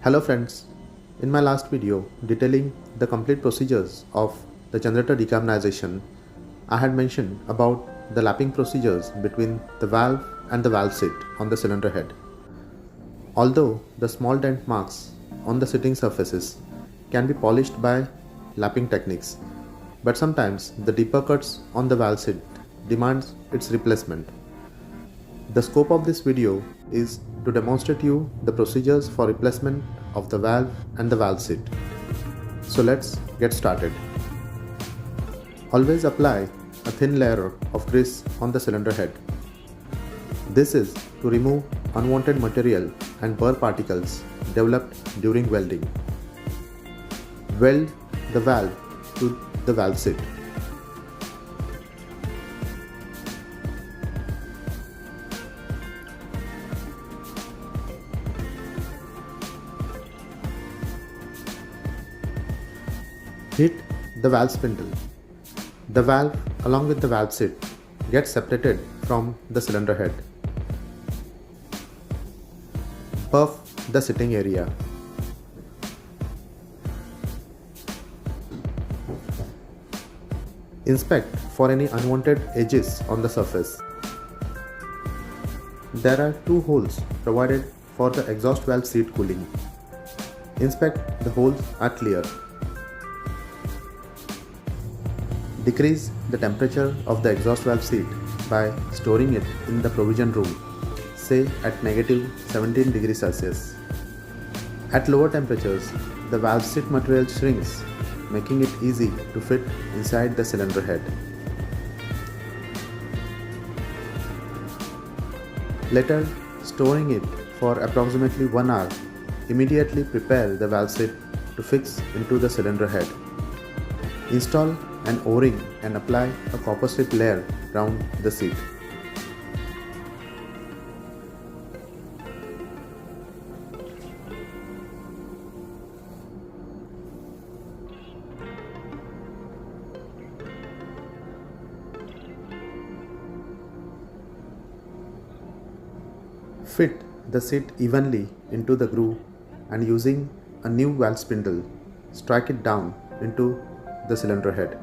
Hello friends, in my last video detailing the complete procedures of the generator decarbonization, I had mentioned about the lapping procedures between the valve and the valve seat on the cylinder head. Although the small dent marks on the seating surfaces can be polished by lapping techniques, but sometimes the deeper cuts on the valve seat demands its replacement. The scope of this video is to demonstrate you the procedures for replacement of the valve and the valve seat. So let's get started. Always apply a thin layer of grease on the cylinder head. This is to remove unwanted material and burr particles developed during welding. Weld the valve to the valve seat. Heat the valve spindle. The valve along with the valve seat gets separated from the cylinder head. Buff the seating area. Inspect for any unwanted edges on the surface. There are two holes provided for the exhaust valve seat cooling. Inspect the holes are clear. Decrease the temperature of the exhaust valve seat by storing it in the provision room, say at -17 degrees Celsius. At lower temperatures, the valve seat material shrinks, making it easy to fit inside the cylinder head. Later, storing it for approximately 1 hour, immediately prepare the valve seat to fix into the cylinder head. Install an O-ring and apply a copper strip layer around the seat. Fit the seat evenly into the groove and using a new valve spindle, strike it down into the cylinder head.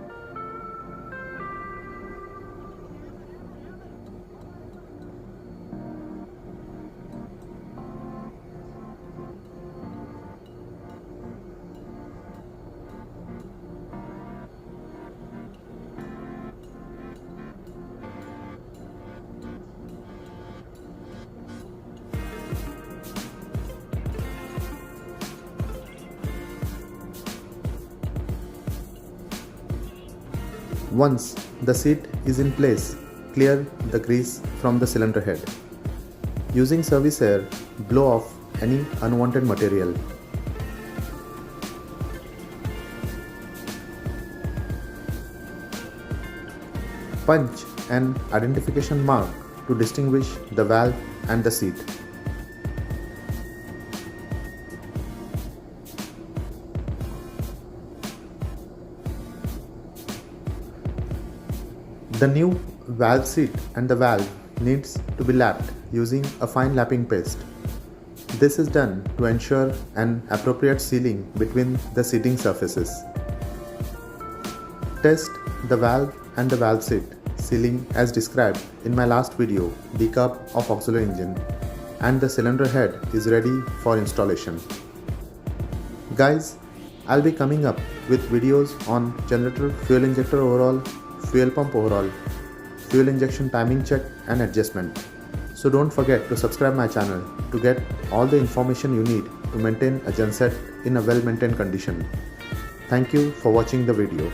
Once the seat is in place, clear the grease from the cylinder head. Using service air, blow off any unwanted material. Punch an identification mark to distinguish the valve and the seat. The new valve seat and the valve needs to be lapped using a fine lapping paste. This is done to ensure an appropriate sealing between the seating surfaces. Test the valve and the valve seat sealing as described in my last video, decarb of auxiliary engine, and the cylinder head is ready for installation. Guys, I'll be coming up with videos on generator fuel injector overhaul, fuel pump overhaul, fuel injection timing check and adjustment. So don't forget to subscribe my channel to get all the information you need to maintain a genset in a well-maintained condition. Thank you for watching the video.